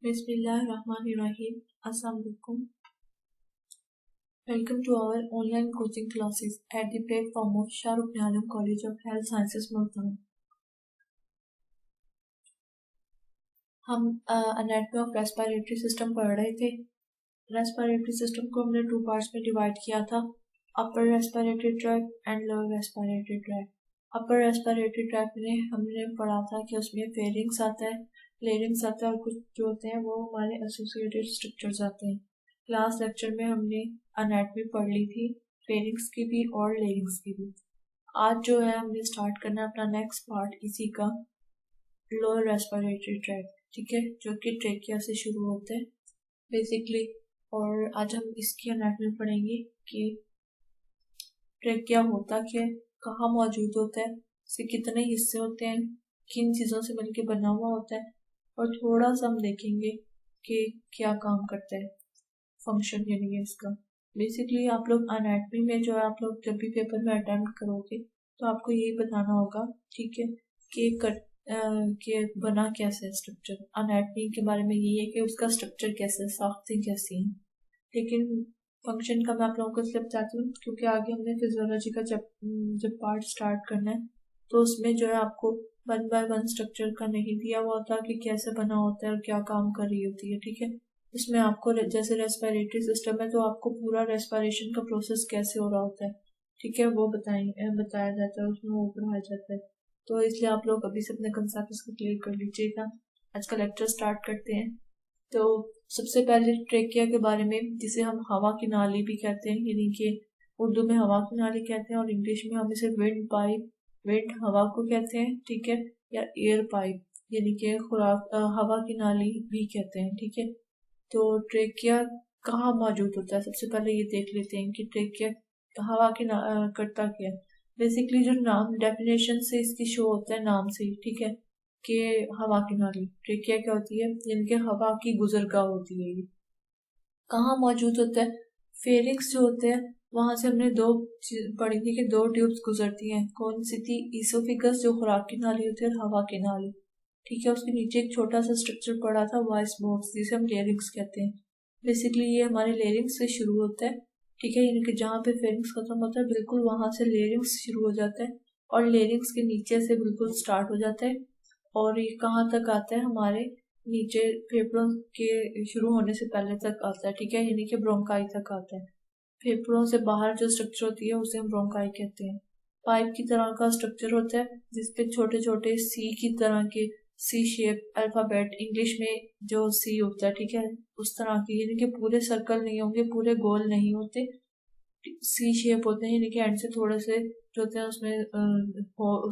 Bismillahirrahmanirrahim. Assalamu alaikum. Welcome to our online coaching classes at the platform of Shah Rukh Alam College of Health Sciences, Multan. हम anatomy of respiratory system पढ़ रहे थे। Respiratory system को हमने 2 parts में divide किया था, अपर respiratory tract and lower respiratory tract. Upper respiratory tract में हमने पढ़ा था कि उसमें फेरिंग्स आता है, लेरिंग्स आता है और कुछ जो होते हैं वो हमारे एसोसिएटेड स्ट्रक्चर्स आते हैं। लास्ट लेक्चर में हमने एनाटॉमी पढ़ ली थी, फेरिंग्स की भी और लेरिंग्स की भी। आज जो है हमने स्टार्ट करना अपना नेक्स्ट पार्ट इसी का, लोअर रेस्पिरेटरी ट्रैक्ट, ठीक है, जो कि ट्रेकिया से शुरू होते हैं बेसिकली। और आज हम इसकी एनाटॉमी पढ़ेंगे कि ट्रेकिया होता क्या है, कहाँ मौजूद होता है, इसके कितने हिस्से होते हैं, किन चीज़ों से मिलकर बना हुआ होता है, और थोड़ा सा हम देखेंगे कि क्या काम करता है, फंक्शन यानी कि इसका। बेसिकली आप लोग एनाटॉमी में जो है, आप लोग जब भी पेपर में अटेम्प्ट करोगे तो आपको यही बताना होगा, ठीक है, कि बना कैसे है स्ट्रक्चर। एनाटॉमी के बारे में यही है कि उसका स्ट्रक्चर कैसे है, साख्तें कैसी हैं, लेकिन फंक्शन का मैं आप लोगों को इसलिए बताती हूँ क्योंकि आगे हमने फिजियोलॉजी का जब पार्ट स्टार्ट करना है तो उसमें जो है आपको 1 बाय 1 स्ट्रक्चर का नहीं दिया हुआ होता कि कैसे बना होता है और क्या काम कर रही होती है, ठीक है। इसमें आपको जैसे रेस्पिरेटरी सिस्टम है तो आपको पूरा रेस्पिरेशन का प्रोसेस कैसे हो रहा होता है, ठीक है, वो बताया जाता है, उसमें वो पढ़ाया जाता है। तो इसलिए आप लोग अभी से अपने कंसेप्ट को क्लियर कर लीजिएगा। आज का लेक्चर स्टार्ट करते हैं। तो सबसे पहले ट्रेकिया के बारे में, जिसे हम हवा की नाली भी कहते हैं, यानी कि उर्दू में हवा की नाली कहते हैं और इंग्लिश में हम इसे विंड पाइप, विंड हवा को कहते हैं, ठीक है, या एयर पाइप यानी कि हवा की नाली भी कहते हैं, ठीक है। तो ट्रेकिया कहाँ मौजूद होता है, सबसे पहले ये देख लेते हैं कि ट्रेकिया हवा की करता क्या है। बेसिकली जो नाम डेफिनेशन से इसकी शो होता है, नाम से ही, ठीक है, कि हवा की नाली ट्रेकिया क्या होती है, जिनके हवा की गुजरगाह होती है। ये कहाँ मौजूद होता है, फेरिंग्स जो होते हैं वहां से हमने 2 पढ़ी थी कि 2 ट्यूब्स गुजरती हैं। कौन सी थी, ईसोफिगस जो खुराक की नाली होती है और हवा की नाली, ठीक है। उसके नीचे एक छोटा सा स्ट्रक्चर पड़ा था, वॉइस बॉक्स, जिसे हम लेरिंग्स कहते हैं। बेसिकली ये हमारे लेरिंग्स से शुरू होता है, ठीक है, यानी कि जहाँ पे फेरिंग्स खत्म होता है बिल्कुल वहां से लेरिंग्स शुरू हो जाता है और लेरिंग्स के नीचे से बिल्कुल स्टार्ट हो जाता है और ये कहाँ तक आता है, हमारे नीचे फेफड़ों के शुरू होने से पहले तक आता है, ठीक है, यानी कि ब्रोंकाई तक आता है। फेफड़ों से बाहर जो स्ट्रक्चर होती है उसे हम ब्रोंकाई कहते हैं। पाइप की तरह का स्ट्रक्चर होता है जिसपे छोटे छोटे सी की तरह के, सी शेप अल्फाबेट, इंग्लिश में जो सी होता है, ठीक है, उस तरह की, यानी कि पूरे सर्कल नहीं होंगे, पूरे गोल नहीं होते, सी शेप होते हैं, यानी कि एंड से थोड़े से जो होते हैं उसमें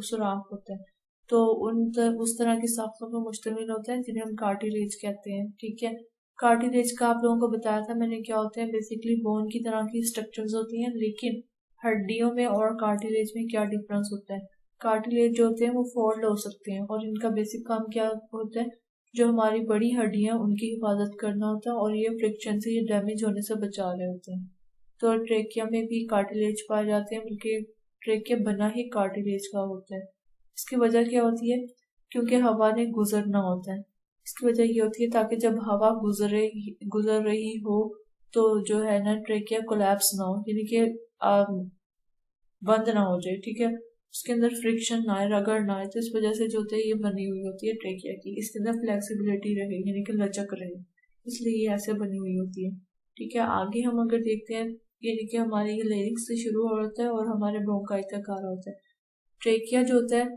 सुराख होता है। तो उस तरह की साख्तों पर मुश्तमिल होता है जिन्हें हम कार्टिलेज कहते हैं, ठीक है। कार्टिलेज का आप लोगों को बताया था मैंने क्या होते हैं, बेसिकली बोन की तरह की स्ट्रक्चर्स होती हैं, लेकिन हड्डियों में और कार्टिलेज में क्या डिफरेंस होता है। कार्टिलेज जो होते हैं वो फोल्ड हो सकते हैं और इनका बेसिक काम क्या होता है, जो हमारी बड़ी हड्डियां उनकी हिफाजत करना होता है और ये फ्रिक्शन से, ये डैमेज होने से बचा रहे होते हैं। तो ट्रेकिया में भी कार्टिलेज पाए जाते हैं, बल्कि ट्रेकिया बना ही कार्टिलेज का होता है। इसकी वजह क्या होती है, क्योंकि हवा ने गुजरना होता है। इसकी वजह ये होती है ताकि जब हवा गुजर रही हो तो जो है ना ट्रेकिया कोलैप्स ना हो, यानी कि बंद ना हो जाए, ठीक है, उसके अंदर फ्रिक्शन ना आए, रगड़ ना आए। तो इस वजह से जो होता है ये बनी हुई होती है ट्रेकिया की, इसके अंदर फ्लेक्सिबिलिटी रहे, यानी कि लचक रहे, इसलिए ये ऐसे बनी हुई होती है, ठीक है। आगे हम अगर देखते हैं, यानी कि हमारे ये लेरिंग्स से शुरू हो होता है और हमारे ब्रोंकाई तक आ रहा होता है। ट्रेकिया जो होता है,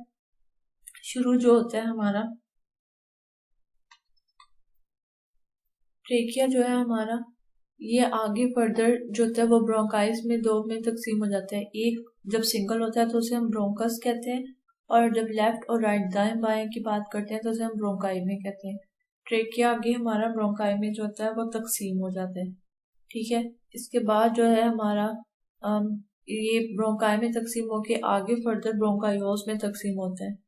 शुरू जो होता है हमारा, ट्रेकिया जो है हमारा, ये आगे फर्दर जो होता है वो ब्रोंकाइस में 2 में तकसीम हो जाता है। एक जब सिंगल होता है तो उसे हम ब्रोंकस कहते हैं, और जब लेफ्ट और राइट दाएं बाएं की बात करते हैं तो उसे हम ब्रोंकाई में कहते हैं। ट्रेकिया आगे हमारा ब्रोंकाई में जो होता है वो तकसीम हो जाता है, ठीक है। इसके बाद जो है हमारा ये ब्रोंकाई में तकसीम होके आगे फर्दर ब्रोंकायोस में तकसीम होता है।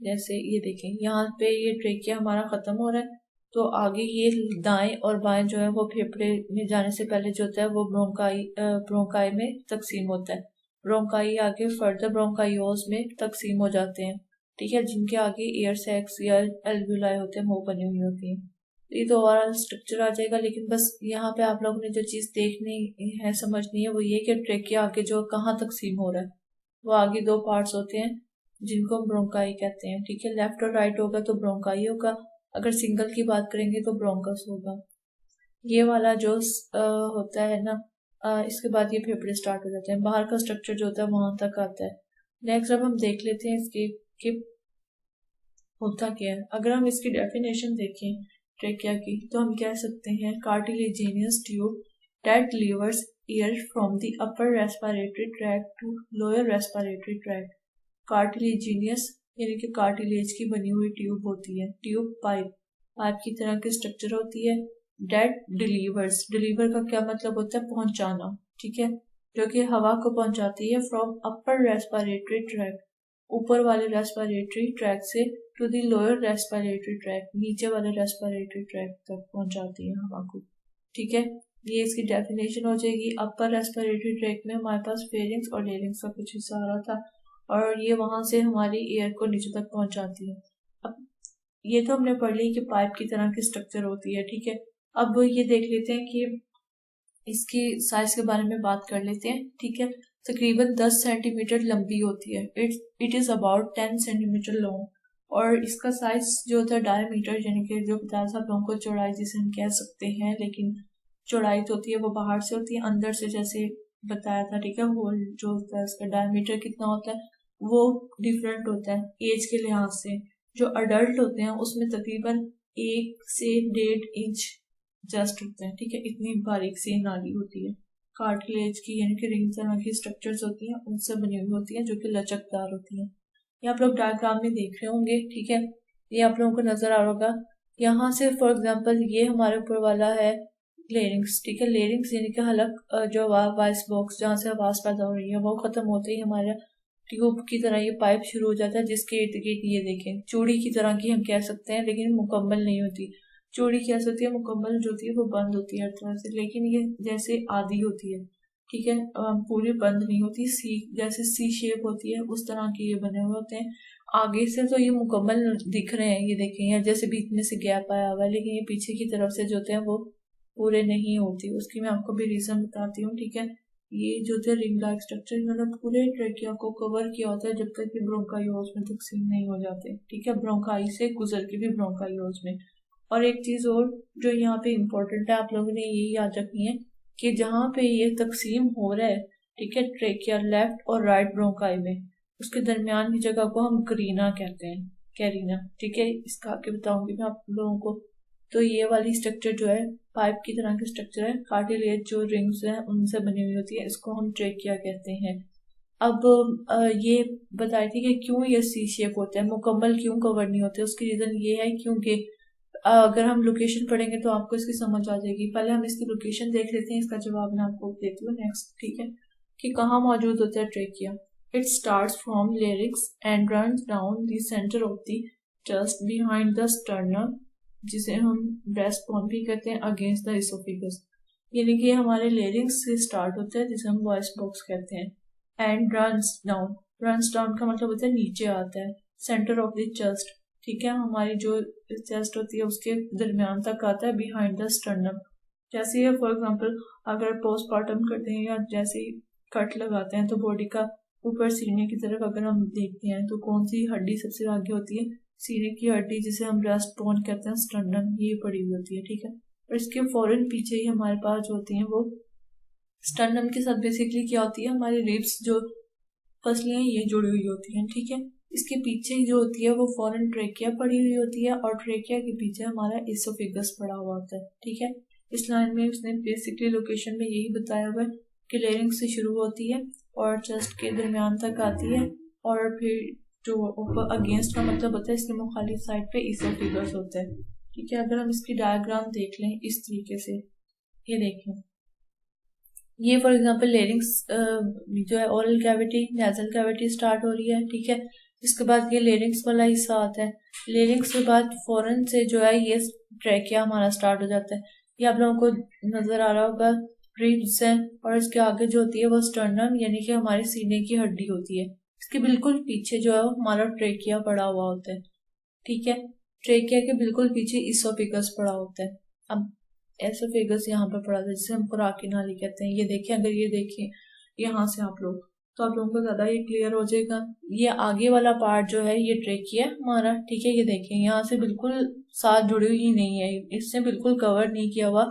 जैसे ये देखें, यहाँ पे ये ट्रेकिया हमारा खत्म हो रहा है तो आगे ये दाएं और बाएं जो है वो फेफड़े में जाने से पहले जो होता है वो ब्रोंकाई में तकसीम होता है। ब्रोंकाई आगे फर्दर ब्रोंकायोस में तकसीम हो जाते हैं, ठीक है, जिनके आगे एयर सैक्स या एल्वियोलाई होते हैं, मुंह बनी हुई होती है। ये तो ओवरऑल स्ट्रक्चर आ जाएगा। लेकिन बस यहाँ पे आप लोगों ने जो चीज़ देखनी है, समझनी है, वो ये कि ट्रेकिया आगे जो कहाँ तकसीम हो रहा है। वो आगे दो पार्ट्स होते हैं जिनको हम ब्रोंकाई कहते हैं, ठीक है। लेफ्ट और राइट होगा तो ब्रोंकाई होगा, अगर सिंगल की बात करेंगे तो ब्रोंकस होगा। ये वाला जो होता है ना, इसके बाद ये फेफड़े स्टार्ट हो जाते हैं, बाहर का स्ट्रक्चर जो होता है वहां तक आता है। नेक्स्ट अब हम देख लेते हैं इसके कि होता क्या है। अगर हम इसकी डेफिनेशन देखें ट्रेकिया की, तो हम कह सकते हैं cartilaginous tube that delivers air from the upper respiratory tract to lower respiratory tract. Cartilaginous यानी कि कार्टिलेज की बनी हुई ट्यूब होती है। ट्यूब पाइप की तरह की स्ट्रक्चर होती है। डेट डिलीवर्स, डिलीवर का क्या मतलब होता है, पहुंचाना, ठीक है, जो कि हवा को पहुंचाती है फ्रॉम अपर रेस्पिरेटरी ट्रैक, ऊपर वाले रेस्पिरेटरी ट्रैक से, to the lower respiratory tract, नीचे वाले रेस्पिरेटरी ट्रैक तक पहुंचाती है हवा को, ठीक है। ये इसकी डेफिनेशन हो जाएगी। अपर रेस्पिरेटरी ट्रैक में हमारे पास फेरिंग्स और लेरिंग्स का कुछ हिस्सा आ रहा था, और ये वहां से हमारी एयर को नीचे तक पहुंचाती है। अब ये तो हमने पढ़ ली कि पाइप की तरह की स्ट्रक्चर होती है, ठीक है। अब ये देख लेते हैं कि इसकी साइज के बारे में बात कर लेते हैं, ठीक है। तकरीबन 10 सेंटीमीटर लंबी होती है। It is about 10 centimetre long, और इसका साइज जो होता है डायमीटर, यानी कि जो बताया था आप लोगों को, चौड़ाई जिसे हम कह सकते हैं, लेकिन चौड़ाई तो होती है वो बाहर से होती है, अंदर से जैसे बताया था, ठीक है। होल जो होता है उसका डायमीटर कितना होता है वो डिफरेंट होता है एज के लिहाज से। जो अडल्ट होते हैं उसमें तकरीबन 1 से 1.5 इंच जस्ट होते हैं, ठीक है। इतनी बारीक सी नाली होती है कार्टिलेज की, यानी कि रिंग तरह की स्ट्रक्चर्स होती हैं, उनसे बनी हुई होती है, जो कि लचकदार होती है। ये आप लोग डायग्राम में देख रहे होंगे, ठीक है। ये आप लोगों को नजर आ रहा होगा। यहाँ से फॉर एग्जांपल ये हमारे ऊपर वाला है लेरिंग्स, ठीक है। लेरिंग्स यानी कि हलक, जो वॉइस बॉक्स जहाँ से आवाज पैदा हो रही है, वो खत्म होते ही हमारे ट्यूब की तरह ये पाइप शुरू हो जाता है, जिसके इर्द गिर्द ये देखें चूड़ी की तरह की हम कह सकते हैं, लेकिन मुकम्मल नहीं होती। चूड़ी कैसे होती है, मुकम्मल जो होती है वो बंद होती है हर तरह से, लेकिन ये जैसे आधी होती है, ठीक है। पूरी बंद नहीं होती, सी जैसे सी शेप होती है उस तरह के ये बने हुए होते हैं। आगे से तो ये मुकम्मल दिख रहे हैं, ये देखें यार, जैसे बीच में से गैप आया हुआ है, लेकिन ये पीछे की तरफ से जो होते हैं वो पूरे नहीं होती। उसकी मैं आपको भी रीजन बताती हूँ, ठीक है। ये जो थे रिंग लाइक स्ट्रक्चर, इन्होंने पूरे ट्रेकिया को कवर किया होता है जब तक कि ब्रोंकाइओस में तकसीम नहीं हो जाते, ठीक है। ब्रोंकाई से गुजर के भी ब्रोंकाइओस में। और एक चीज और जो यहाँ पे इम्पोर्टेंट है, आप लोगों ने ये याद रखनी है कि जहाँ पे ये तकसीम हो रहा है, ठीक है, ट्रेकिया लेफ्ट और राइट ब्रोंकाई में, उसके दरमियान की जगह को हम करीना कहते हैं, कैरिना, ठीक है। इसका आगे बताऊंगी मैं आप लोगों को। तो ये वाली स्ट्रक्चर जो है पाइप की तरह की स्ट्रक्चर है, कार्टिलेज जो रिंग्स हैं उनसे बनी हुई होती है, इसको हम ट्रेकिया कहते हैं। अब ये बताई थी कि क्यों ये सी शेप होता है, मुकम्मल क्यों कवर नहीं होते। उसकी रीजन ये है क्योंकि अगर हम लोकेशन पढ़ेंगे तो आपको इसकी समझ आ जाएगी। पहले हम इसकी लोकेशन देख लेते हैं, इसका जवाब मैं आपको देती हूँ नेक्स्ट, ठीक है, कि कहाँ मौजूद होता है trachea. It starts from larynx and runs down the centre of the chest behind the sternum, जिसे हम ब्रेस्ट बोन भी कहते हैं, अगेंस्ट द इसोफेगस। यानी कि हमारे लेरिक्स से स्टार्ट होता है, जिसे हम वॉइस बॉक्स कहते हैं, and runs down, runs down का मतलब होता है नीचे आता है, सेंटर ऑफ द चेस्ट, ठीक है, हमारी जो चेस्ट होती है उसके दरमियान तक आता है, बिहाइंड द स्टर्नम। जैसे ये फॉर एग्जांपल अगर पोस्टमार्टम करते हैं या जैसे कट लगाते हैं, तो बॉडी का ऊपर सीने की तरफ अगर हम देखते हैं तो कौन सी हड्डी सबसे आगे होती है, सीने की हड्डी, जिसे हम ब्रेस्ट बोन कहते हैं, स्टर्नम, ये पड़ी हुई होती है, ठीक है। और इसके फौरन पीछे ही हमारे पास जो होती है वो स्टर्नम के साथ बेसिकली क्या होती है, हमारी रिब्स जो फसलियां ये जुड़ी हुई होती हैं, ठीक है। इसके पीछे जो होती है वो फॉरेन ट्रेकिया पड़ी हुई होती है, और ट्रेकिया के पीछे हमारा इसोफेगस पड़ा हुआ होता है, ठीक है। इस लाइन में उसने बेसिकली लोकेशन में यही बताया हुआ है कि लेरिंग से शुरू होती है और चेस्ट के दरमियान तक आती है, और फिर जो ऊपर अगेंस्ट का मतलब होता है इसके मुखालिफ साइड पे इसोफेगस होता है, ठीक है। अगर हम इसकी डायग्राम देख लें इस तरीके से, ये देखें, ये फॉर एग्जांपल लेरिंग्स जो है oral cavity, nasal cavity start हो रही है, ठीक है। इसके बाद ये लेरिंग्स वाला हिस्सा आता है। लेरिंग्स के बाद फौरन से जो है ये ट्रेकिया हमारा स्टार्ट हो जाता है। ये आप लोगों को नजर आ रहा होगा, रिब्स हैं, और इसके आगे जो होती है वो स्टर्नम, यानी कि हमारे सीने की हड्डी होती है। इसके बिल्कुल पीछे जो है हमारा ट्रेकिया पड़ा हुआ होता है, ठीक है। ट्रेकिया के बिल्कुल पीछे इसोफेगस पड़ा होता है। अब एसोफेगस यहाँ पर पड़ा था जिसे हम खुराक की नाली कहते हैं। ये देखें, अगर ये देखें यहाँ से आप लोग, तो आप लोगों को ज्यादा ये क्लियर हो जाएगा। ये आगे वाला पार्ट जो है ये ट्रेकिया हमारा, ठीक है। ये देखें यहाँ से बिल्कुल साथ जुड़ी हुई नहीं है, इससे बिल्कुल कवर नहीं किया हुआ,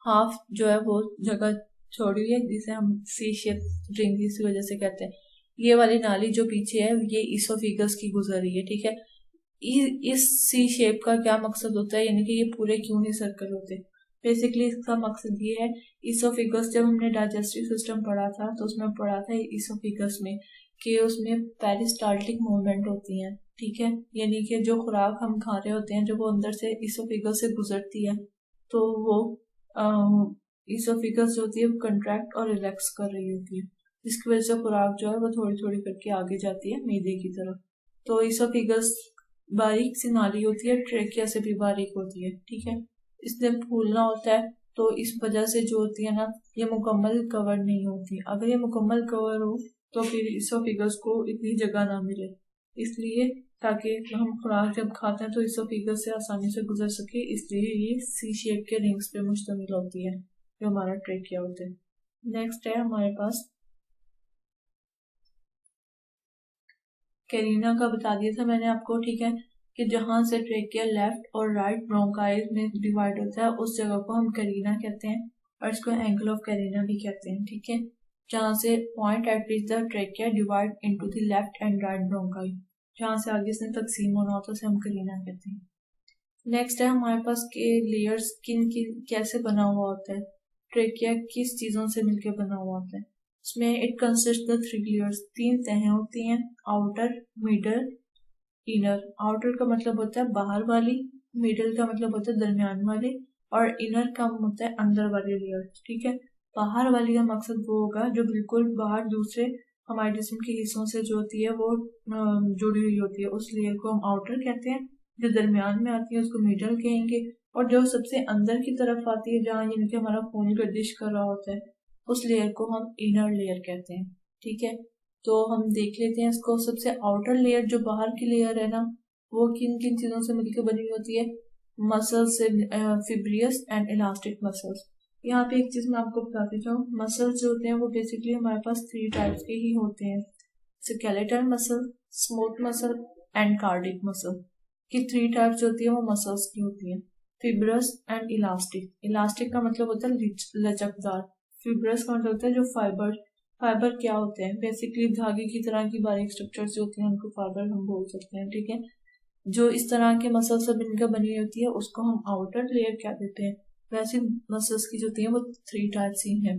हाफ जो है वो जगह छोड़ी हुई है, जिसे हम सी शेप रिंग इसी वजह से कहते हैं। ये वाली नाली जो पीछे है ये इसोफेगस की गुजर रही है, ठीक है। इस सी शेप का क्या मकसद होता है, यानी कि ये पूरे क्यों नहीं सर्कल होते। बेसिकली इसका मकसद ये है, इसोफेगस जब हमने डाइजेस्टिव सिस्टम पढ़ा था तो उसमें पढ़ा था इसोफेगस में कि उसमें पेरिस्टाल्टिक मूवमेंट होती है, ठीक है। यानी कि जो खुराक हम खा रहे होते हैं जब वो अंदर से इसोफेगस से गुजरती है तो वो इसोफेगस जो होती है वो कंट्रैक्ट और रिलैक्स कर रही होती है, जिसकी वजह से खुराक जो है वो थोड़ी थोड़ी करके आगे जाती है मैदे की तरफ। तो इसोफेगस बारीक सी नाली होती है, ट्रेकिया से भी बारीक होती है, ठीक है। इसने फूलना होता है तो इस वजह से जो होती है ना, ये मुकम्मल कवर नहीं होती। अगर ये मुकम्मल कवर हो तो फिर इसोफेगस को इतनी जगह ना मिले, इसलिए ताकि हम खुराक जब खाते हैं तो इसोफेगस से आसानी से गुजर सके, इसलिए ये सी शेप के रिंग्स पे मुश्तमिल होती है जो हमारा ट्रेकिया होता है। नेक्स्ट है हमारे पास कैरिना का बता दिया था मैंने आपको, ठीक है, कि जहां से ट्रेकिया लेफ्ट और राइट ब्रोंकाइल में डिवाइड होता है उस जगह को हम कैरिना कहते हैं, और इसको एंगल ऑफ कैरिना भी कहते हैं, ठीक है। जहां से point eight which the trachea divide into the left and right bronchial, जहां से आगे से तकसीम होना होता है उसे हम कैरिना कहते हैं। नेक्स्ट है हमारे पास के लेयर्स किन कैसे बना हुआ होता है, ट्रेकिया किस चीजों से मिलकर बना हुआ होता है। इसमें इट कंसिस्ट द 3 लेयर्स, 3 तहें होती हैं, आउटर, मिडल, इनर। आउटर का मतलब होता है बाहर वाली, मिडल का मतलब होता है दरमियान वाली, और इनर का होता है अंदर वाली लेयर, ठीक है। बाहर वाली का मकसद वो होगा जो बिल्कुल बाहर दूसरे हमारे जिस्म के हिस्सों से जो होती है वो जुड़ी हुई होती है, उस लेयर को हम आउटर कहते हैं। जो दरमियान में आती है उसको मिडल कहेंगे, और जो सबसे अंदर की तरफ आती है जहाँ यानी कि हमारा खून गर्दिश कर रहा होता है उस लेयर को हम इनर लेयर कहते हैं, ठीक है। तो हम देख लेते हैं इसको। सबसे आउटर लेयर जो बाहर की लेयर है ना, वो किन किन चीजों से मिलकर बनी होती है, मसल्स से, फिब्रियस एंड इलास्टिक मसल्स। यहाँ पे एक चीज मैं आपको बताती चाहूँ, मसल्स जो होते हैं वो बेसिकली हमारे पास 3 टाइप्स के ही होते हैं, skeletal muscle, smooth muscle and cardiac muscle की 3 टाइप्स होती है वो मसल्स की होती है, फिब्रस एंड इलास्टिक। इलास्टिक का मतलब होता है लचकदार, फिब्रस का मतलब होता है जो फाइबर। फाइबर क्या होते हैं, बेसिकली धागे की तरह की बारीक स्ट्रक्चर जो होती हैं उनको फाइबर हम बोल सकते हैं, ठीक है। जो इस तरह के मसल से मिलकर बनी होती है उसको हम आउटर लेयर कह देते हैं। वैसे मसल्स की जो होती है वो 3 टाइप्स ही हैं,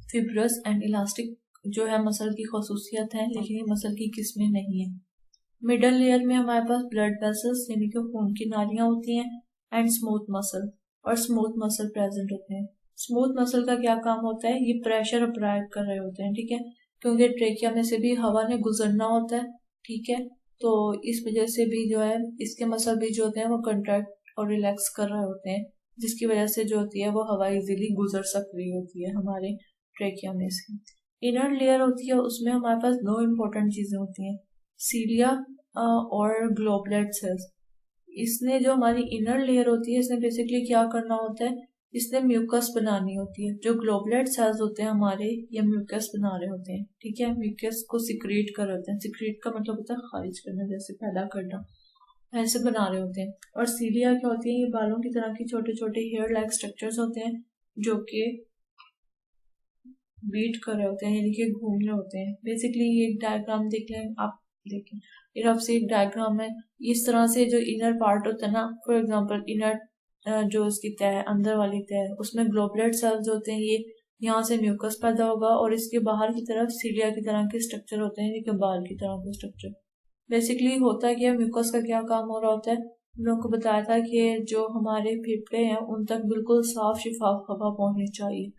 फिब्रस एंड इलास्टिक जो है मसल की खसूसियत है, लेकिन ये मसल की किस्में नहीं है। मिडल लेयर में हमारे पास ब्लड वेसल्स यानी कि खून की नालियां होती हैं, एंड स्मूथ मसल, और स्मूथ मसल प्रेजेंट होते हैं। स्मूथ मसल का क्या काम होता है, ये प्रेशर अप्लाई कर रहे होते हैं, ठीक है, क्योंकि ट्रेकिया में से भी हवा ने गुजरना होता है, ठीक है। तो इस वजह से भी जो है इसके मसल भी जो होते हैं वो कंट्रैक्ट और रिलैक्स कर रहे होते हैं, जिसकी वजह से जो होती है वो हवा इजीली गुजर सक रही होती है हमारे ट्रेकिया में से। इनर लेयर होती है उसमें हमारे पास 2 इंपॉर्टेंट चीजें होती हैं, सीलिया और ग्लोबुलर सेल्स। इसने जो हमारी इनर लेयर होती है इसने बेसिकली क्या करना होता है, इसने म्यूकस बनानी होती है। जो ग्लोबुलर सेल्स होते हैं हमारे ये म्यूकस बना रहे होते हैं, ठीक है, म्यूकस को सिक्रेट कर रहे होते हैं। सिक्रेट का मतलब होता है खारिज करना, जैसे पैदा करना, ऐसे बना रहे होते हैं। और सीलिया क्या होती है, ये बालों की तरह की छोटे छोटे हेयर लाइक स्ट्रक्चर्स होते हैं जो कि बीट कर रहे होते हैं यानी कि घूम रहे होते हैं। बेसिकली ये एक डायग्राम देख लें आप, देखें ये आपसे एक डायग्राम है। इस तरह से जो इनर पार्ट होता है ना, फॉर एग्जांपल इनर जो उसकी तह अंदर वाली तह उसमें ग्लोबुलर सेल्स होते हैं, ये यहाँ से म्यूकस पैदा होगा, और इसके बाहर की तरफ सीलिया की तरह के स्ट्रक्चर होते हैं, यानी बाल की तरह के स्ट्रक्चर। बेसिकली होता है कि म्यूकस का क्या काम हो रहा होता है, हम लोग को बताया था कि जो हमारे फेफड़े हैं उन तक बिल्कुल साफ शिफाफ हवा पहुंचनी चाहिए।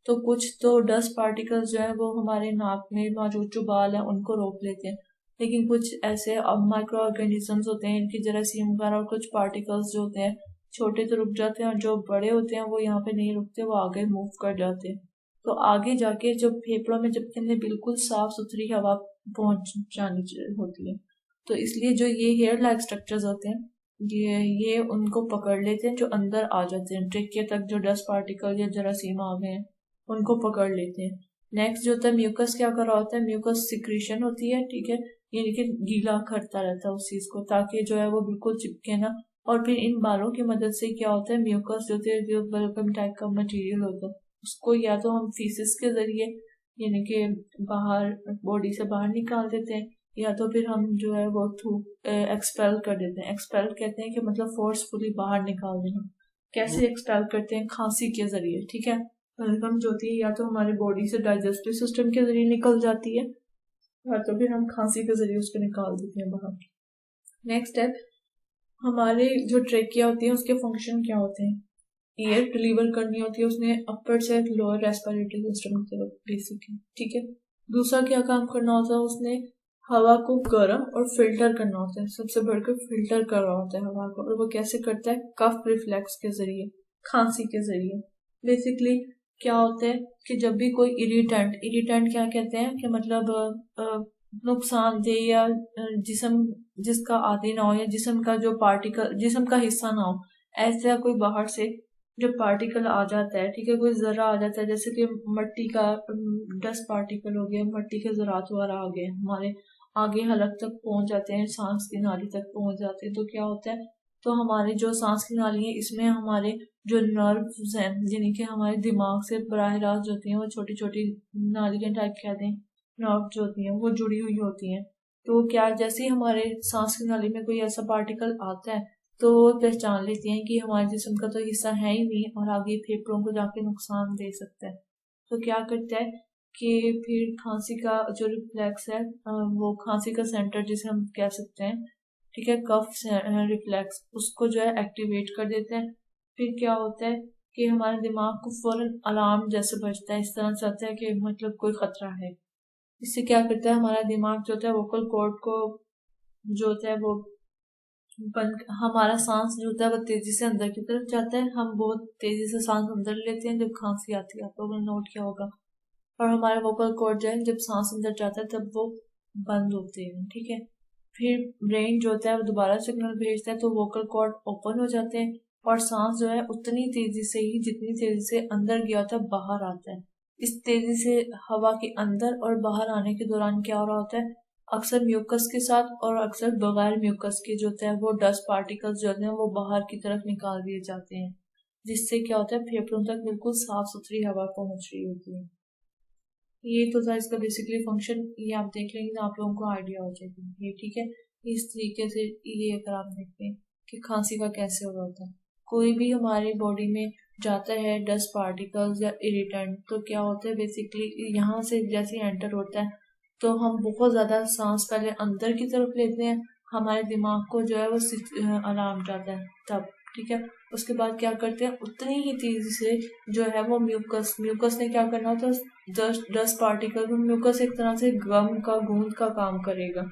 तो कुछ तो डस्ट पार्टिकल्स जो है वो हमारे नाक में मौजूद जो बाल है उनको रोक लेते हैं, लेकिन कुछ ऐसे माइक्रो ऑर्गेनिजम्स होते हैं, इनकी जरासीम वगैरह और कुछ पार्टिकल्स जो होते हैं छोटे तो रुक जाते हैं, और जो बड़े होते हैं वो यहाँ पे नहीं रुकते, वो आगे मूव कर जाते हैं। तो आगे जाके जब फेफड़ों में जब हमने बिल्कुल साफ सुथरी हवा पहुंच जानी होती है, तो इसलिए जो ये हेयर लाइक स्ट्रक्चर्स होते हैं ये उनको पकड़ लेते हैं जो अंदर आ जाते हैं, ट्रेकिया तक जो डस्ट पार्टिकल या जरासीम आ गए हैं उनको पकड़ लेते हैं। नेक्स्ट जो होता है म्यूकस, क्या कर रहा होता है, म्यूकस सिक्रीशन होती है, ठीक है, यानी कि गीला करता रहता है उस चीज को ताकि जो है वो बिल्कुल चिपके ना। और फिर इन बालों की मदद से क्या होता है, म्यूकस जो बल्कम टाइप का मटेरियल होता है उसको या तो हम फीसिस के जरिए यानी कि बाहर बॉडी से बाहर निकाल देते हैं, या तो फिर हम जो है वो थ्रू एक्सपेल कर देते हैं। एक्सपेल कहते हैं कि मतलब फोर्सफुली बाहर निकाल देना। कैसे एक्सपेल करते हैं, खांसी के जरिए, ठीक है। बलगम जो होती है या तो हमारे बॉडी से डाइजेस्टिव सिस्टम के जरिए निकल जाती है या तो फिर हम खांसी के जरिए उसको निकाल देते हैं बाहर। नेक्स्ट है हमारे जो ट्रेकिया होती है उसके फंक्शन क्या होते हैं। एयर डिलीवर करनी होती है उसने अपर से लोअर रेस्पिरेटरी सिस्टम की तरफ बेसिकली, ठीक है। दूसरा क्या काम करना होता है, उसने हवा को गर्म और फिल्टर करना होता है, सबसे बढ़कर फिल्टर कर रहा होता है हवा को। और वो कैसे करता है, कफ रिफ्लेक्स के जरिए, खांसी के जरिए। बेसिकली क्या होता है कि जब भी कोई इरिटेंट क्या कहते हैं कि मतलब नुकसानदेह या जिस्म जिसका आदि ना हो या जिस्म का जो पार्टिकल जिस्म का हिस्सा ना हो, ऐसा कोई बाहर से जो पार्टिकल आ जाता है, ठीक है, कोई जरा आ जाता है, जैसे कि मट्टी का डस्ट पार्टिकल हो गया, मट्टी के जरात वगैरह आ गए हमारे आगे हलक तक पहुंच जाते हैं, सांस की नाली तक पहुंच जाते हैं, तो क्या होता है, तो हमारे जो सांस की नाली है इसमें हमारे जो नर्व्स हैं यानी कि हमारे दिमाग से बराह रास्त जो होती हैं वो छोटी छोटी नालियां टाइप कहते हैं, नर्व जो होती हैं वो जुड़ी हुई होती हैं। तो क्या जैसे ही हमारे सांस की नाली में कोई ऐसा पार्टिकल आता है तो वो पहचान लेती हैं कि हमारे जिस्म का तो हिस्सा है ही नहीं और आगे फेफड़ों को जाके नुकसान दे सकता है। तो क्या करता है कि फिर खांसी का जो रिफ्लेक्स है वो खांसी का सेंटर जिसे हम कह सकते हैं, ठीक है, कफ रिफ्लेक्स, उसको जो है एक्टिवेट कर देते हैं। फिर क्या होता है कि हमारे दिमाग को फौरन अलार्म जैसे बजता है, इस तरह से आता है कि मतलब कोई खतरा है। इससे क्या करता है, हमारा दिमाग जो होता है वोकल कॉर्ड को जो होता है वो बंद, हमारा सांस जो होता है वो तेजी से अंदर की तरफ जाता है, हम बहुत तेजी से सांस अंदर लेते हैं जब खांसी आती है, आप लोगों ने नोट किया होगा। और हमारे वोकल कॉर्ड जो है जब सांस अंदर जाता है तब वो बंद होते हैं, ठीक है। फिर ब्रेन जो होता है वो दोबारा सिग्नल भेजता है तो वोकल कॉर्ड ओपन हो जाते हैं और सांस जो है उतनी तेजी से ही जितनी तेजी से अंदर गया होता है बाहर आता है। इस तेजी से हवा के अंदर और बाहर आने के दौरान क्या हो रहा होता है, अक्सर म्यूकस के साथ और अक्सर बगैर म्यूकस के जो होता है वो डस्ट पार्टिकल्स जो होते हैं वो बाहर की तरफ निकाल दिए जाते हैं, जिससे क्या होता है फेफड़ों तक बिल्कुल साफ सुथरी हवा पहुंच रही होती है। ये तो था इसका बेसिकली फंक्शन, ये आप देख लेंगे तो आप लोगों को आइडिया हो जाएगा ये, ठीक है। इस तरीके से ये अगर आप देखते हैं कि खांसी का कैसे हो रहा होता है, कोई भी हमारी बॉडी में जाता है डस्ट पार्टिकल्स या इरिटेंट तो क्या होता है बेसिकली यहाँ से जैसे एंटर होता है तो हम बहुत ज्यादा सांस पहले अंदर की तरफ लेते हैं, हमारे दिमाग को जो है वो अलार्म जाता है तब, ठीक है। उसके बाद क्या करते हैं, उतनी ही तेजी से जो है वो म्यूकस ने क्या करना होता है, डस्ट पार्टिकल को, म्यूकस एक तरह से गम का गूंद का काम करेगा,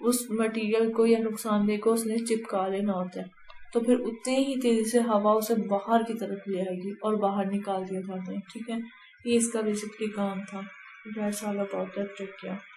उस मटेरियल को या नुकसानदेह को उसने चिपका लेना होता है। तो फिर उतनी ही तेजी से हवा उसे बाहर की तरफ ले आएगी और बाहर निकाल दिया जाता है, ठीक है। ये इसका बेसिकली काम था। That's all about that trick.